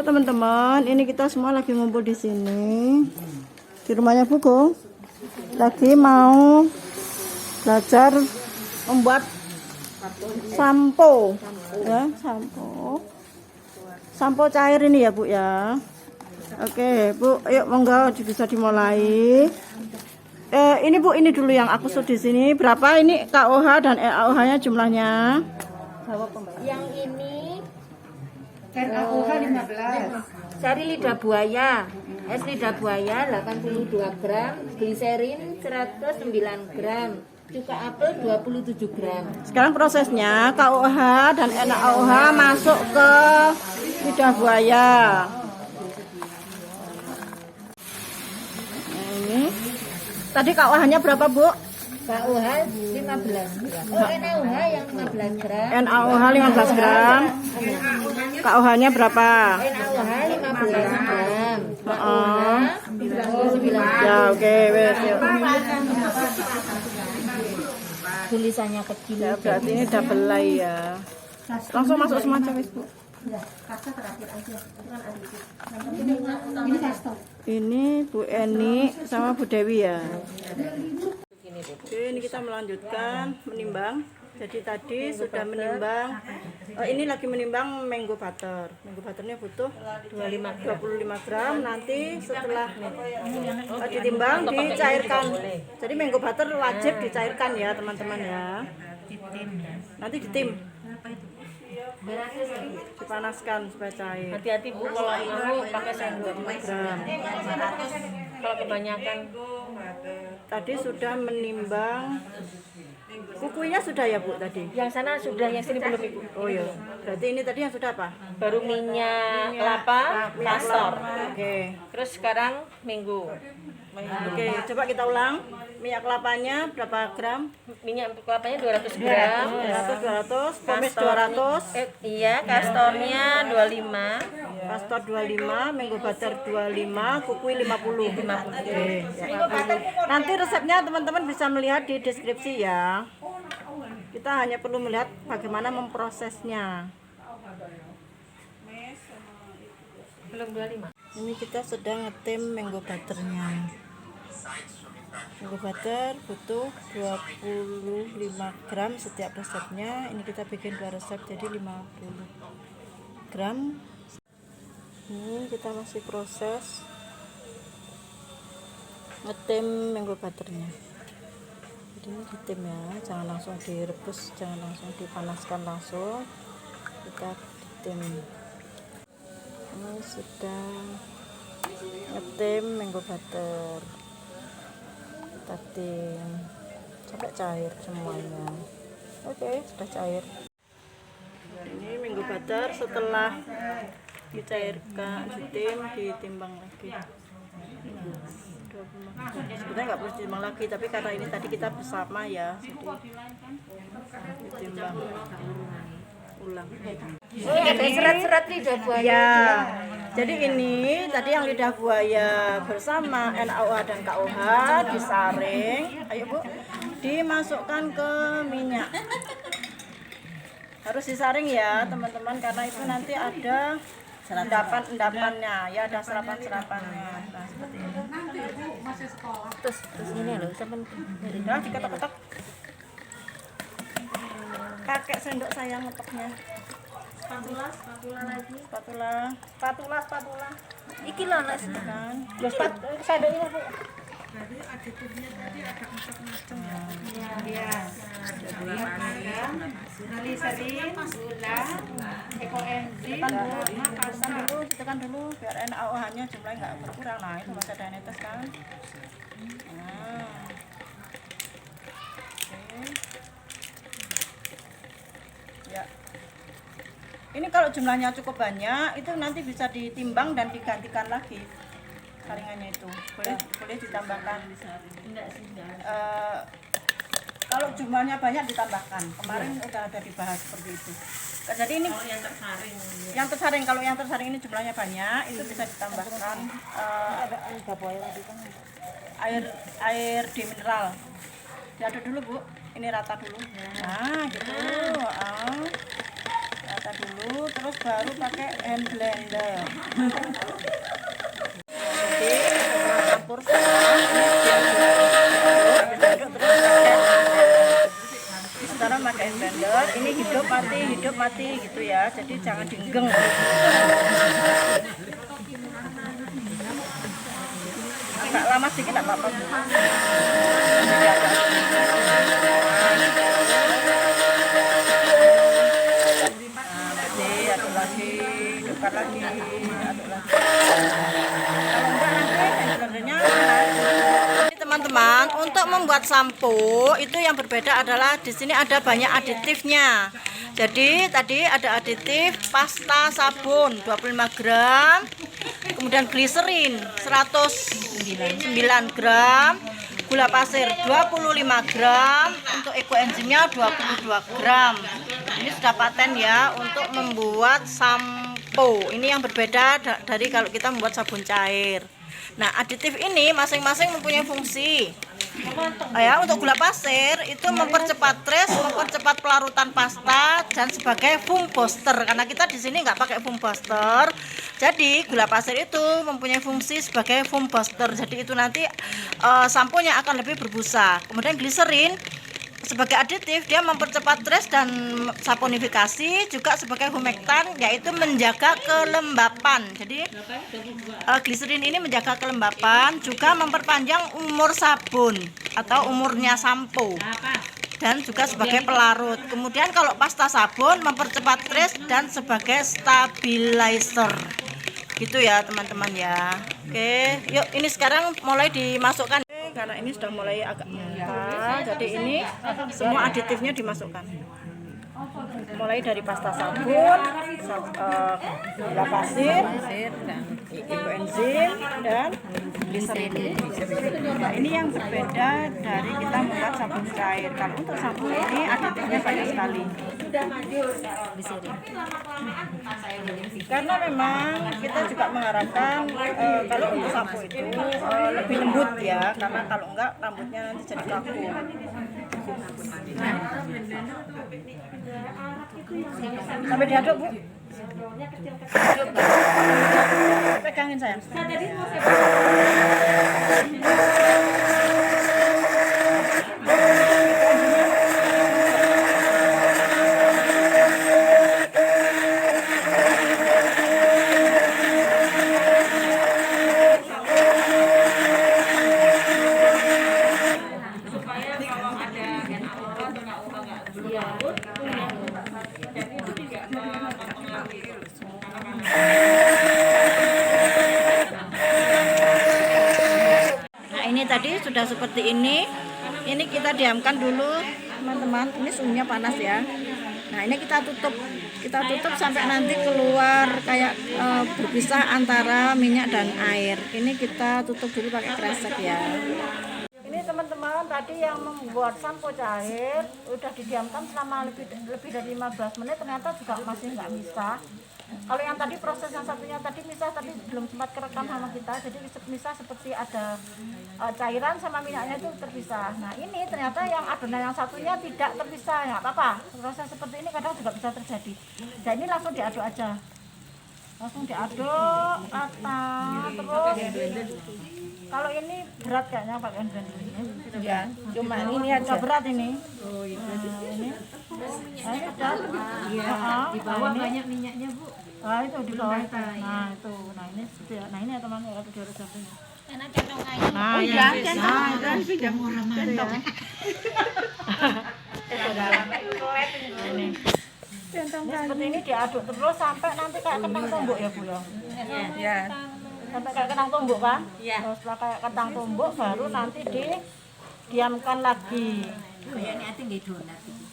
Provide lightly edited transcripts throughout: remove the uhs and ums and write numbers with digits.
Halo teman-teman, ini kita semua lagi ngumpul di sini di rumahnya Bugo. Lagi mau belajar membuat sampo, ya sampo cair ini ya Bu ya. Oke Bu, ayo monggo bisa dimulai. Ini Bu, ini dulu yang aku shoot di sini. Berapa ini KOH dan RAOH-nya jumlahnya? Yang ini RAOH 15. cari lidah buaya. Es lidah buaya 82 gram, gliserin 109 gram, cuka apel 27 gram. Sekarang prosesnya KOH dan NaOH masuk ke lidah buaya. Nah, ini tadi KOH-nya berapa Bu? KOH 15 gram. Oh, NaOH yang 15 gram. NaOH 15 gram. KOH-nya berapa? NaOH 15 gram. Oh. 99 gram. Ya oke, wes yuk. Tulisannya kecil. Ya, berarti ini double lay ya. Langsung masuk semua wes Bu. Ini kastor. Ini Bu Eni sama Bu Dewi ya. Oke, ini kita melanjutkan menimbang. Jadi tadi sudah menimbang. Ini lagi menimbang mango butter. Mango butternya butuh 25 gram. Nanti setelah ditimbang dicairkan. Jadi mango butter wajib dicairkan ya teman-teman ya. Nanti ditim. Dipanaskan supaya cair. Hati-hati Bu kalau mau pakai sendok 5 gram. kalau kebanyakan. Tadi sudah menimbang. Kukunya sudah ya Bu tadi? Yang sana sudah, yang sini belum Ibu. Oh iya. Berarti ini tadi yang sudah apa? Baru minyak kelapa, kastor. Oke. Terus sekarang minggu. Oke, coba kita ulang. Minyak kelapanya berapa gram? Minyak kelapanya 200 gram. 200, pomes 200, Iya, kastornya 25. kastor 25, mango butter 25, kukui 50. Oke. Nanti resepnya teman-teman bisa melihat di deskripsi ya. Kita hanya perlu melihat bagaimana memprosesnya. Belum 25. Ini kita sedang ngetim mango butternya. Mango butter butuh 25 gram setiap resepnya. Ini kita bikin 2 resep jadi 50 gram. Ini kita masih proses ngetim mango butternya. Jadi ini ditim ya, jangan langsung direbus, jangan langsung dipanaskan langsung. Kita ditim. Ini sudah ngetim mango butter. Kita tim sampai cair semuanya. Oke, sudah cair. Ini mango butter setelah dicairkan, ditim, ditimbang lagi. Sebenarnya nggak perlu ditimbang lagi, tapi karena ini tadi kita bersama ya, jadi ditimbang ulang. Ada serat-serat lidah buaya. Ya, jadi ini tadi yang lidah buaya bersama NaOH dan KOH disaring. Ayo Bu, dimasukkan ke minyak. Harus disaring ya teman-teman, karena itu nanti ada endapan-endapannya, ya ada serapan-serapannya. Nah seperti ini. Terus ini loh, sampai Udah diketok-ketok. Pakai sendok saya ngetoknya. Spatula lagi. Spatula. iki loh Nas. Kan. Sendoknya Bu. Jadi aditifnya tadi ada macam-macam ya. Iya. Gliserin, gula, ekoenzim, Tekan dulu biar NaOH-nya jumlahnya nggak berkurang. Nah itu masih ada netes kan. Nah. Oke. Ya. Ini kalau jumlahnya cukup banyak, itu nanti bisa ditimbang dan digantikan lagi saringannya itu. Boleh ditambahkan. Kalau jumlahnya banyak ditambahkan. Kemarin udah ada dibahas seperti itu. Jadi ini kalau yang tersaring ini jumlahnya banyak, itu bisa ditambahkan air di mineral. Diaduk dulu Bu, ini rata dulu. Nah gitu. Rata dulu, terus baru pakai hand blender. Jadi setelah campur semua, sekarang pakai hand blender. Ini hidup mati gitu ya. Jadi jangan dinggeng. Agak lama sedikit nggak apa-apa. Aduk lagi, hidupkan lagi, aduk lagi. Kalau enggak nanti blendernya. Teman-teman, untuk membuat sampo itu yang berbeda adalah di sini ada banyak aditifnya. Jadi tadi ada aditif pasta sabun 25 gram, kemudian gliserin 109 gram, gula pasir 25 gram, untuk ekoenzimnya 22 gram. Ini sudah paten ya untuk membuat sampo. Ini yang berbeda dari kalau kita membuat sabun cair. Nah, aditif ini masing-masing mempunyai fungsi. Ya, untuk gula pasir itu mempercepat tres, mempercepat pelarutan pasta dan sebagai foam booster. Karena kita di sini nggak pakai foam booster, jadi gula pasir itu mempunyai fungsi sebagai foam booster. Jadi itu nanti samponya akan lebih berbusa. Kemudian gliserin sebagai aditif dia mempercepat tres dan saponifikasi, juga sebagai humektan yaitu menjaga kelembapan. Jadi gliserin ini menjaga kelembapan, juga memperpanjang umur sabun atau umurnya sampo, dan juga sebagai pelarut. Kemudian kalau pasta sabun mempercepat tres dan sebagai stabilizer. Gitu ya teman-teman ya. Oke, yuk ini sekarang mulai dimasukkan. Karena ini sudah mulai agak mentah, jadi ini semua aditifnya dimasukkan. Mulai dari pasta sabun, gula pasir, ekoenzim, dan gliserin. Nah, ini yang berbeda dari kita membuat sabun cair. Kalau untuk sabun ini aditifnya banyak sekali. Karena memang kita juga mengharapkan kalau untuk sampo itu lebih lembut ya, karena kalau enggak rambutnya nanti jadi kaku. Sampai diaduk, Bu. Pegangin sayang. Nah, ini tadi sudah seperti ini. Ini kita diamkan dulu, teman-teman. Ini suhunya panas ya. Nah, ini kita tutup sampai nanti keluar kayak berpisah antara minyak dan air. Ini kita tutup dulu pakai kresek ya. Ini teman-teman tadi yang membuat sampo cair udah didiamkan selama lebih dari 15 menit, ternyata juga masih nggak misah. Kalau yang tadi proses yang satunya tadi misah, tapi belum sempat kerekam sama kita, jadi misah seperti ada cairan sama minyaknya itu terpisah. Nah ini ternyata yang adonan yang satunya tidak terpisah, nggak apa-apa. Proses seperti ini kadang juga bisa terjadi. Dan ini langsung diaduk aja, langsung diaduk rata terus. Kalau ini berat kayaknya pakai blender ini. Ya, cuma ini aja. Berat ini. Oh iya. Ini. Nah, ini udah. Iya. Di bawah banyak minyaknya, Bu. Nah, itu di bawah itu. Nah, itu. Nah, ini seperti ya. Nah, ini ya teman-teman kalau diurus sampingnya. Enak centong aja. Nah, ya. Nah, itu jam orang mantap. Ini. Seperti ini diaduk terus sampai nanti kayak kentang tumbuk ya, Bu ya. Iya. Sampai kayak kentang tumbuk kan? Iya. Setelah kayak kentang tumbuk baru nanti didiamkan lagi. Kayak ini ati nggih donat iki.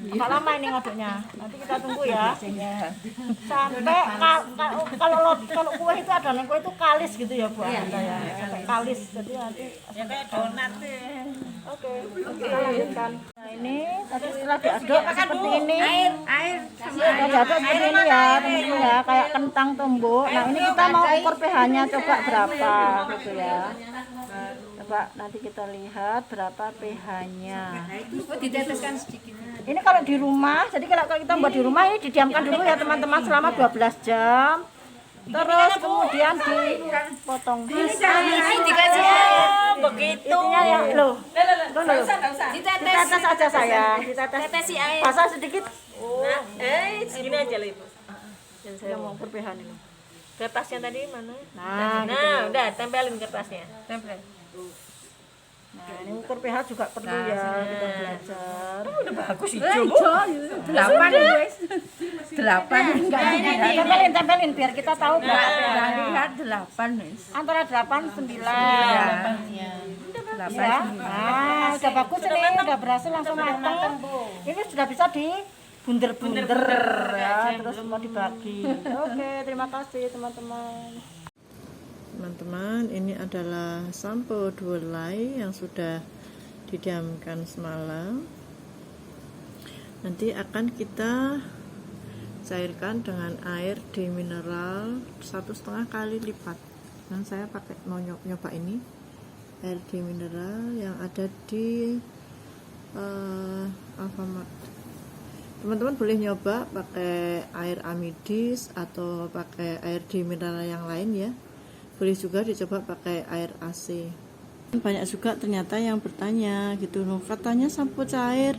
Agak lama ini ngaduknya. Nanti kita tunggu ya. Sampai kalau kue itu adonan kue itu kalis gitu ya, Bu. Ya. Sampai kalis. Jadi nanti kayak donat. Oke, kita lanjutkan. Nah, ini tadi setelah diaduk seperti ini. Air Diaduk seperti ini ya, teman-teman ya, kayak kentang tumbuk. Nah, ini kita mau ukur pH-nya coba berapa gitu ya. Coba nanti kita lihat berapa pH-nya. diteteskan sedikit. Ini kalau di rumah, jadi kalau kita buat di rumah ini didiamkan dulu ya teman-teman selama 12 jam. Terus kemudian dipotong. Ini dikasih Begitu. Itunya ya, loh. Ditetes aja sayang, ditetes. tetesi air. Pasang sedikit. Nah, segini aja lah ibu. Dan saya Yang mau berpehan ini. kertasnya tadi mana? Nah, gitu. Nah, udah tempelin kertasnya. Tempel. Nah, ini ukur pH juga perlu ya kita belajar. Udah bagus sih. 8 guys. 8. Tempelin biar kita tahu berapa pH. Lihat 8 guys. Antara 8 9. Ya. Ya. Nah, udah bagus ini, udah berhasil langsung matang. Ini sudah bisa di bunder-bunder ya, terus mau dibagi. Oke, terima kasih teman-teman. Teman-teman, ini adalah sampo Duolai yang sudah didiamkan semalam. Nanti akan kita cairkan dengan air demineral 1,5 kali lipat. Dan saya pakai mau nyoba ini air demineral yang ada di Alfamart. Teman-teman boleh nyoba pakai air amidis atau pakai air demineral yang lain ya. Boleh juga dicoba pakai air AC. Banyak juga ternyata yang bertanya gitu loh, katanya sampo cair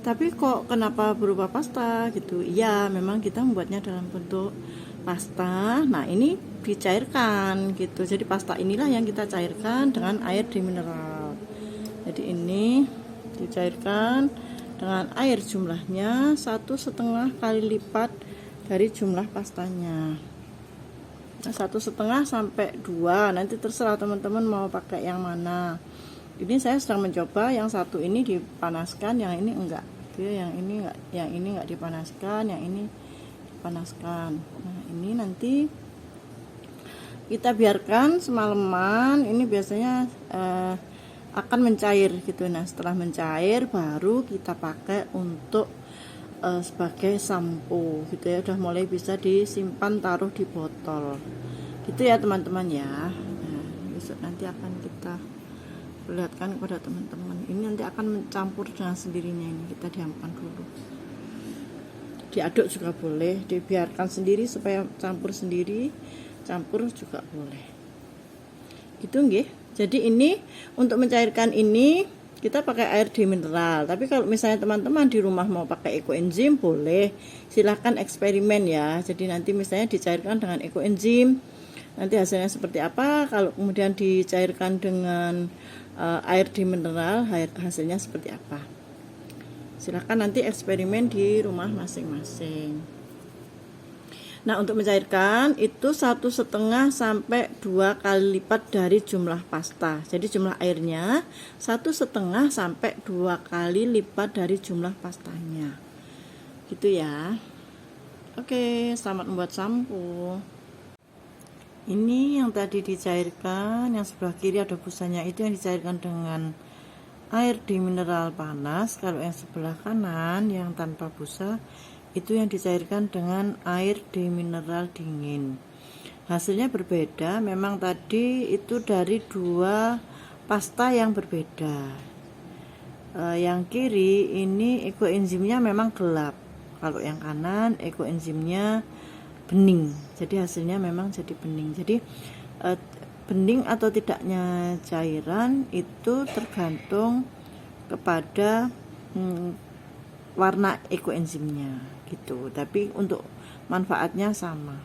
tapi kok kenapa berupa pasta gitu. Iya, memang kita membuatnya dalam bentuk pasta. Nah, ini dicairkan gitu. Jadi pasta inilah yang kita cairkan dengan air demineral. Jadi ini dicairkan dengan air jumlahnya 1,5 kali lipat dari jumlah pastanya. 1,5 sampai 2, nanti terserah teman-teman mau pakai yang mana. Ini saya sedang mencoba yang satu ini dipanaskan, yang ini enggak. Yang ini enggak dipanaskan, yang ini dipanaskan. Nah, ini nanti kita biarkan semalaman. Ini biasanya akan mencair gitu. Nah, setelah mencair baru kita pakai untuk sebagai sampo gitu ya, udah mulai bisa disimpan taruh di botol gitu ya teman-teman ya. Nah, besok nanti akan kita perlihatkan kepada teman-teman. Ini nanti akan mencampur dengan sendirinya. Ini kita diamkan dulu, diaduk juga boleh, dibiarkan sendiri supaya campur sendiri, campur juga boleh gitu nggih. Jadi ini untuk mencairkan ini kita pakai air demineral, tapi kalau misalnya teman-teman di rumah mau pakai ekoenzim boleh, silahkan eksperimen ya. Jadi nanti misalnya dicairkan dengan ekoenzim, nanti hasilnya seperti apa. Kalau kemudian dicairkan dengan air demineral, hasilnya seperti apa. Silahkan nanti eksperimen di rumah masing-masing. Nah, untuk mencairkan itu 1,5 sampai 2 kali lipat dari jumlah pasta. Jadi jumlah airnya 1,5 sampai 2 kali lipat dari jumlah pastanya. Gitu ya. Oke, selamat membuat sampo. Ini yang tadi dicairkan, yang sebelah kiri ada busanya, itu yang dicairkan dengan air demineral panas. Kalau yang sebelah kanan yang tanpa busa itu yang dicairkan dengan air demineral dingin. Hasilnya berbeda, memang tadi itu dari 2 pasta yang berbeda. Yang kiri ini ekoenzimnya memang gelap, kalau yang kanan ekoenzimnya bening. Jadi hasilnya memang jadi bening. Jadi bening atau tidaknya cairan itu tergantung kepada warna ekoenzimnya gitu. Tapi untuk manfaatnya sama.